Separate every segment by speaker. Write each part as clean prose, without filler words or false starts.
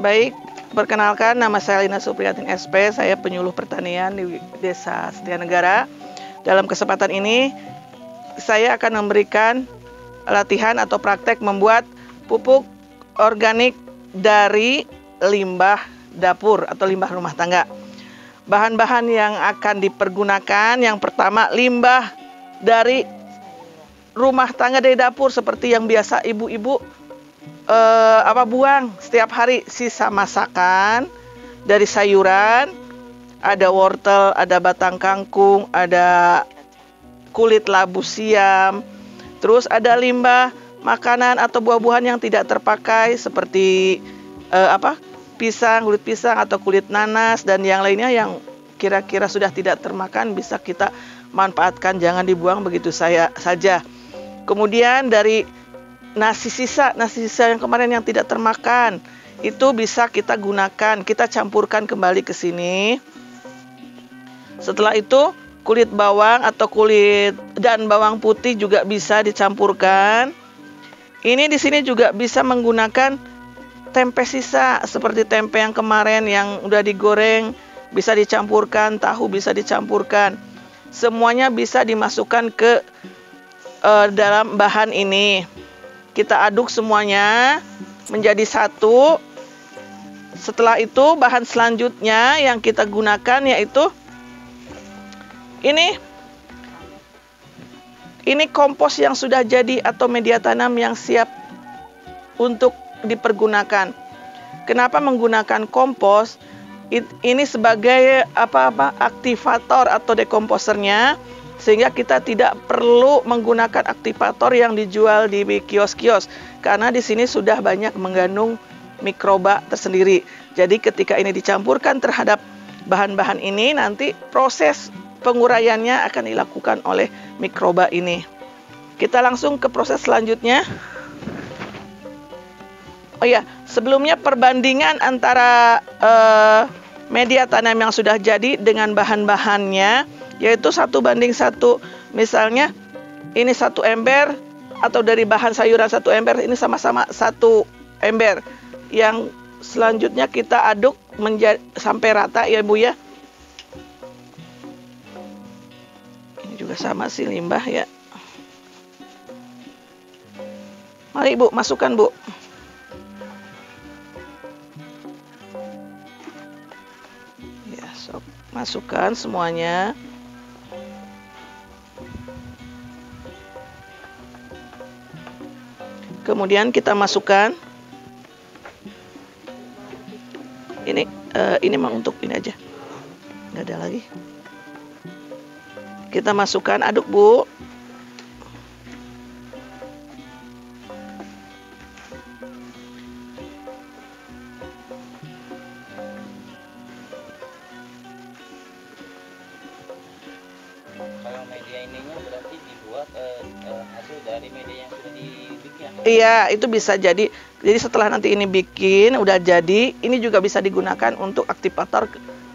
Speaker 1: Baik, perkenalkan nama saya Lina Supriyatin SP, saya penyuluh pertanian di Desa Setia Negara. Dalam kesempatan ini, saya akan memberikan latihan atau praktek membuat pupuk organik dari limbah dapur atau limbah rumah tangga. Bahan-bahan yang akan dipergunakan, yang pertama limbah dari rumah tangga dari dapur seperti yang biasa ibu-ibu buang setiap hari, sisa masakan dari sayuran, ada wortel, ada batang kangkung, ada kulit labu siam, terus ada limbah makanan atau buah-buahan yang tidak terpakai seperti pisang, kulit pisang atau kulit nanas dan yang lainnya yang kira-kira sudah tidak termakan bisa kita manfaatkan, jangan dibuang begitu saja. Kemudian dari nasi sisa yang kemarin yang tidak termakan itu bisa kita gunakan, kita campurkan kembali ke sini. Setelah itu kulit bawang atau kulit dan bawang putih juga bisa dicampurkan. Ini di sini juga bisa menggunakan tempe sisa seperti tempe yang kemarin yang udah digoreng, bisa dicampurkan, tahu bisa dicampurkan. Semuanya bisa dimasukkan ke dalam bahan ini. Kita aduk semuanya menjadi satu. Setelah itu bahan selanjutnya yang kita gunakan yaitu ini kompos yang sudah jadi atau media tanam yang siap untuk dipergunakan. Kenapa menggunakan kompos? Ini sebagai aktivator atau dekomposernya, sehingga kita tidak perlu menggunakan aktivator yang dijual di kios-kios karena di sini sudah banyak mengandung mikroba tersendiri. Jadi ketika ini dicampurkan terhadap bahan-bahan ini, nanti proses penguraiannya akan dilakukan oleh mikroba ini. Kita langsung ke proses selanjutnya. Oh ya, sebelumnya perbandingan antara media tanam yang sudah jadi dengan bahan-bahannya yaitu 1:1. Misalnya ini 1 ember atau dari bahan sayuran 1 ember, ini sama-sama 1 ember. Yang selanjutnya kita aduk sampai rata ya Bu ya. Ini juga sama sih limbah ya. Mari Bu, masukkan Bu. Ya, masukkan semuanya. Kemudian kita masukkan ini mah untuk ini aja, nggak ada lagi. Kita masukkan, aduk Bu.
Speaker 2: Kalau media ininya berarti dibuat hasil dari media yang sudah dibikin.
Speaker 1: Iya, itu bisa jadi. Jadi setelah nanti ini bikin, udah jadi, ini juga bisa digunakan untuk aktivator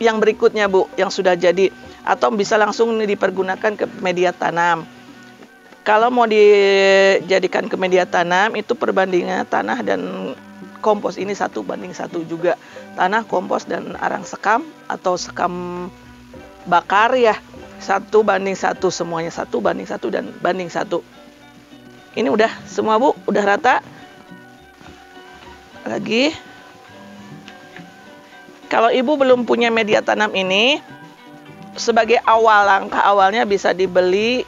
Speaker 1: yang berikutnya Bu, yang sudah jadi. Atau bisa langsung dipergunakan ke media tanam. Kalau mau dijadikan ke media tanam, itu perbandingan tanah dan kompos ini 1:1 juga. Tanah, kompos, dan arang sekam atau sekam bakar ya. 1:1 semuanya, 1:1 dan banding 1. Ini udah semua Bu, udah rata. Lagi, kalau Ibu belum punya media tanam ini, sebagai langkah awalnya bisa dibeli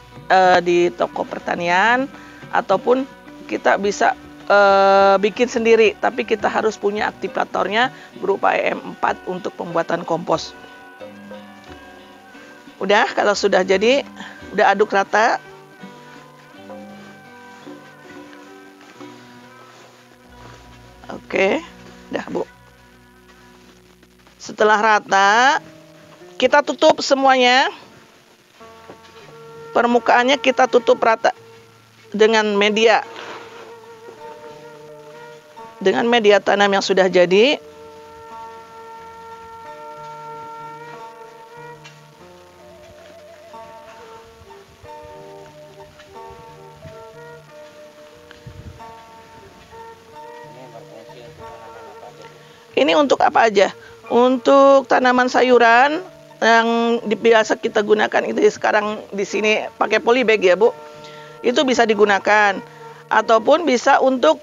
Speaker 1: di toko pertanian ataupun kita bisa bikin sendiri, tapi kita harus punya aktivatornya berupa EM4 untuk pembuatan kompos. Udah, kalau sudah jadi, udah aduk rata. Oke, udah Bu. Setelah rata, kita tutup semuanya. Permukaannya kita tutup rata dengan media tanam yang sudah jadi. Ini untuk apa aja? Untuk tanaman sayuran yang biasa kita gunakan itu sekarang di sini pakai polybag ya Bu. Itu bisa digunakan. Ataupun bisa untuk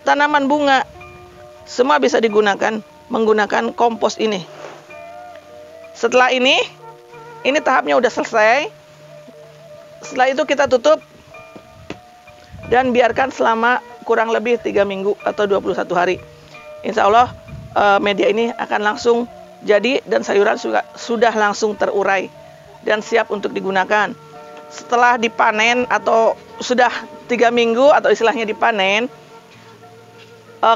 Speaker 1: tanaman bunga. Semua bisa digunakan menggunakan kompos ini. Setelah ini tahapnya udah selesai. Setelah itu kita tutup dan biarkan selama kurang lebih 3 minggu atau 21 hari. Insya Allah media ini akan langsung jadi dan sayuran sudah langsung terurai dan siap untuk digunakan. Setelah dipanen atau sudah 3 minggu atau istilahnya dipanen,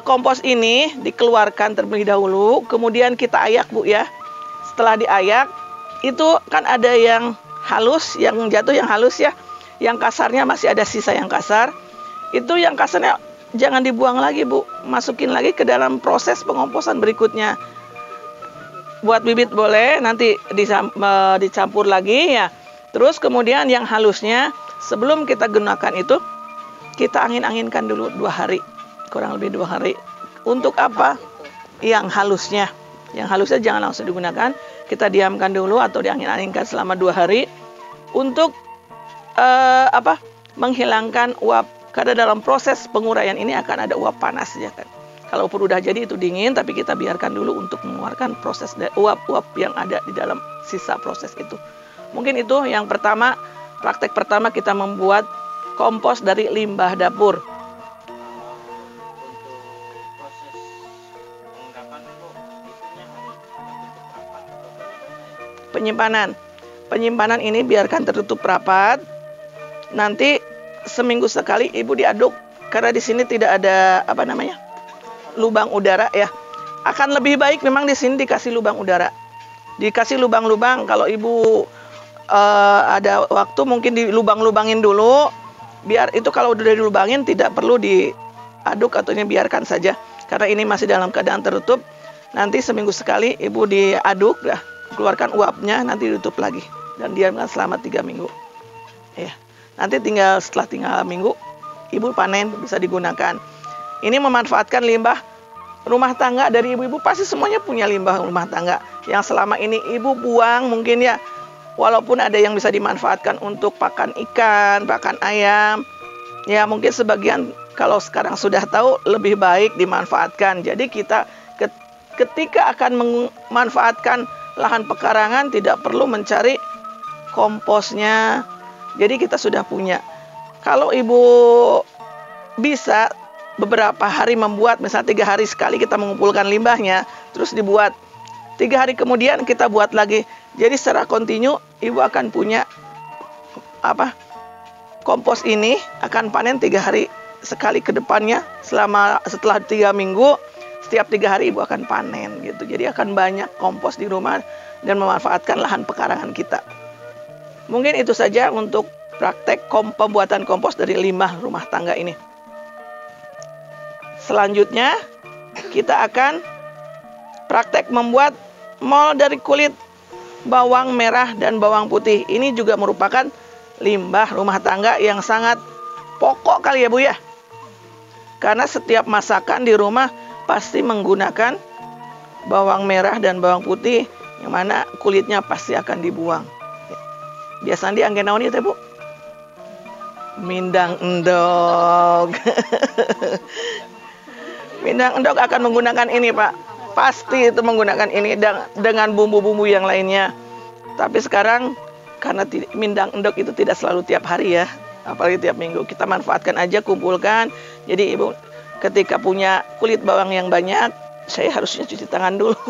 Speaker 1: kompos ini dikeluarkan terlebih dahulu, kemudian kita ayak Bu ya. Setelah diayak, itu kan ada yang halus, yang jatuh yang halus ya. Yang kasarnya masih ada sisa yang kasar. Itu yang kasarnya jangan dibuang lagi Bu, masukin lagi ke dalam proses pengomposan berikutnya. Buat bibit boleh, nanti dicampur lagi ya. Terus kemudian yang halusnya sebelum kita gunakan itu kita angin-anginkan dulu 2 hari, kurang lebih 2 hari. Untuk apa? Yang halusnya jangan langsung digunakan, kita diamkan dulu atau diangin-anginkan selama 2 hari untuk menghilangkan uap. Karena dalam proses penguraian ini akan ada uap panas ya kan. Kalau pun udah jadi itu dingin, tapi kita biarkan dulu untuk mengeluarkan proses uap-uap yang ada di dalam sisa proses itu. Mungkin itu yang pertama, praktek pertama kita membuat kompos dari limbah dapur. Penyimpanan ini biarkan tertutup rapat. Nanti seminggu sekali Ibu diaduk karena di sini tidak ada lubang udara ya. Akan lebih baik memang di sini dikasih lubang udara. Dikasih lubang-lubang. Kalau Ibu ada waktu mungkin dilubang-lubangin dulu. Biar itu kalau udah dilubangin tidak perlu diaduk atau biarkan saja. Karena ini masih dalam keadaan tertutup. Nanti seminggu sekali Ibu diaduk dah. Keluarkan uapnya, nanti ditutup lagi dan diamkan selama 3 minggu. Ya. Nanti setelah tinggal minggu Ibu panen bisa digunakan. Ini memanfaatkan limbah rumah tangga dari ibu-ibu, pasti semuanya punya limbah rumah tangga yang selama ini Ibu buang mungkin ya. Walaupun ada yang bisa dimanfaatkan untuk pakan ikan, pakan ayam. Ya mungkin sebagian kalau sekarang sudah tahu lebih baik dimanfaatkan. Jadi kita ketika akan memanfaatkan lahan pekarangan tidak perlu mencari komposnya. Jadi kita sudah punya. Kalau Ibu bisa beberapa hari membuat, misalnya 3 hari sekali kita mengumpulkan limbahnya, terus dibuat 3 hari kemudian kita buat lagi. Jadi secara kontinu Ibu akan punya kompos ini akan panen 3 hari sekali ke depannya. Setelah 3 minggu, setiap 3 hari Ibu akan panen gitu. Jadi akan banyak kompos di rumah dan memanfaatkan lahan pekarangan kita. Mungkin itu saja untuk praktek pembuatan kompos dari limbah rumah tangga ini. Selanjutnya kita akan praktek membuat mol dari kulit bawang merah dan bawang putih. Ini juga merupakan limbah rumah tangga yang sangat pokok kali ya Bu ya. Karena setiap masakan di rumah pasti menggunakan bawang merah dan bawang putih, yang mana kulitnya pasti akan dibuang. Biasanya diangge naon itu Bu? Mindang endog. Mindang endog akan menggunakan ini Pak. Pasti itu menggunakan ini dengan bumbu-bumbu yang lainnya. Tapi sekarang karena mindang endog itu tidak selalu tiap hari ya, apalagi tiap minggu. Kita manfaatkan aja, kumpulkan. Jadi Ibu ketika punya kulit bawang yang banyak, saya harusnya cuci tangan dulu.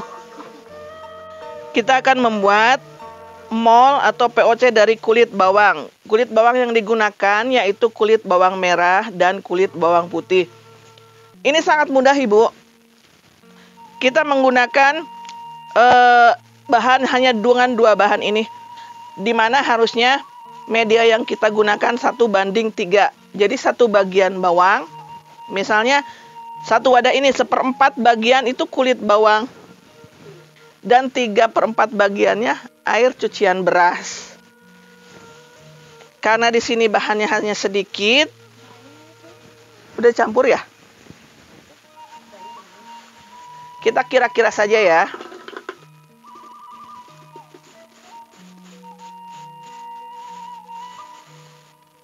Speaker 1: Kita akan membuat mol atau POC dari kulit bawang. Kulit bawang yang digunakan yaitu kulit bawang merah dan kulit bawang putih. Ini sangat mudah Ibu. Kita menggunakan bahan hanya dengan 2 bahan ini. Dimana harusnya media yang kita gunakan 1:3. Jadi 1 bagian bawang. Misalnya 1 wadah ini 1/4 bagian itu kulit bawang. Dan 3/4 bagiannya air cucian beras. Karena di sini bahannya hanya sedikit. Udah campur ya? Kita kira-kira saja ya.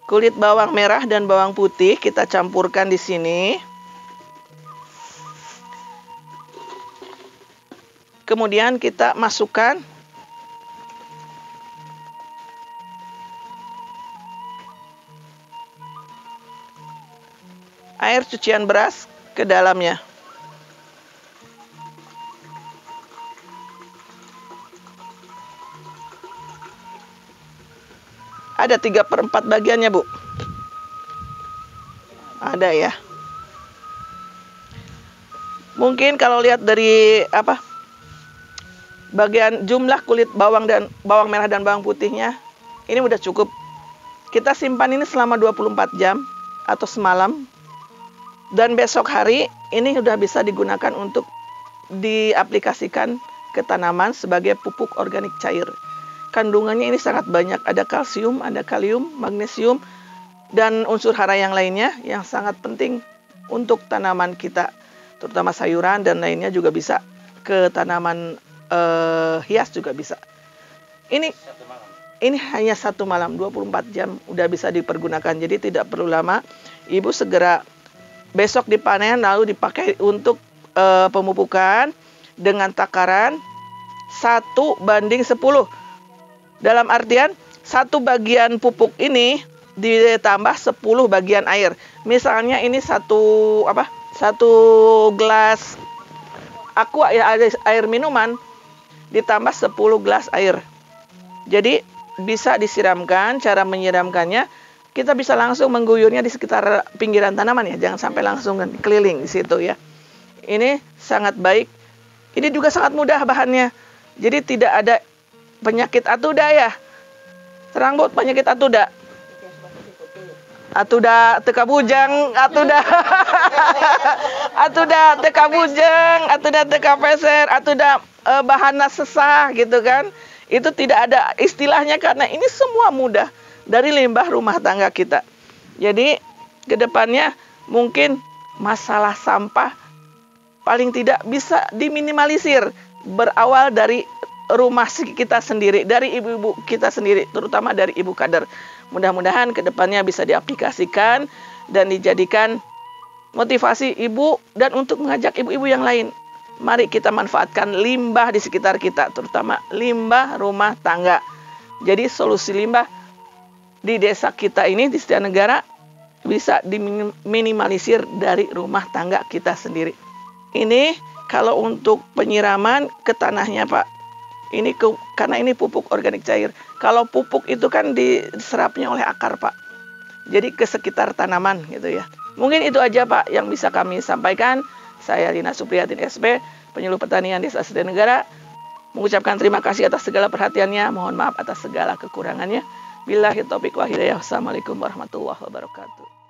Speaker 1: Kulit bawang merah dan bawang putih kita campurkan di sini. Kemudian kita masukkan air cucian beras ke dalamnya. Ada 3/4 bagiannya, Bu. Ada ya. Mungkin kalau lihat dari bagian jumlah kulit bawang merah dan bawang putihnya, ini udah cukup. Kita simpan ini selama 24 jam atau semalam. Dan besok hari ini sudah bisa digunakan untuk diaplikasikan ke tanaman sebagai pupuk organik cair. Kandungannya ini sangat banyak, ada kalsium, ada kalium, magnesium, dan unsur hara yang lainnya yang sangat penting untuk tanaman kita, terutama sayuran dan lainnya juga bisa ke tanaman hias juga bisa. Ini hanya 1 malam, 24 jam udah bisa dipergunakan, jadi tidak perlu lama. Ibu segera besok dipanen lalu dipakai untuk pemupukan dengan takaran 1:10. Dalam artian 1 bagian pupuk ini ditambah 10 bagian air. Misalnya ini satu gelas aqua ya, air minuman ditambah 10 gelas air. Jadi bisa disiramkan. Cara menyiramkannya kita bisa langsung mengguyurnya di sekitar pinggiran tanaman ya, jangan sampai langsung keliling di situ ya. Ini sangat baik. Ini juga sangat mudah bahannya. Jadi tidak ada penyakit atuda ya. Terang buat penyakit atuda. Atuda teka bujang, atuda teka bujang, atuda teka peser, atuda bahana sesah gitu kan. Itu tidak ada istilahnya karena ini semua mudah dari limbah rumah tangga kita. Jadi kedepannya mungkin masalah sampah paling tidak bisa diminimalisir berawal dari rumah kita sendiri, dari ibu-ibu kita sendiri, terutama dari ibu kader. Mudah-mudahan kedepannya bisa diaplikasikan dan dijadikan motivasi ibu dan untuk mengajak ibu-ibu yang lain. Mari kita manfaatkan limbah di sekitar kita, terutama limbah rumah tangga. Jadi solusi limbah di desa kita ini, di setiap negara, bisa diminimalisir dari rumah tangga kita sendiri. Ini kalau untuk penyiraman ke tanahnya Pak, ini karena ini pupuk organik cair. Kalau pupuk itu kan diserapnya oleh akar Pak, jadi ke sekitar tanaman gitu ya. Mungkin itu aja Pak yang bisa kami sampaikan. Saya Lina Supriyatin SP, penyuluh pertanian Desa Sedenegara, mengucapkan terima kasih atas segala perhatiannya. Mohon maaf atas segala kekurangannya. Billahi taufiq wal hidayah. Wassalamualaikum warahmatullahi wabarakatuh.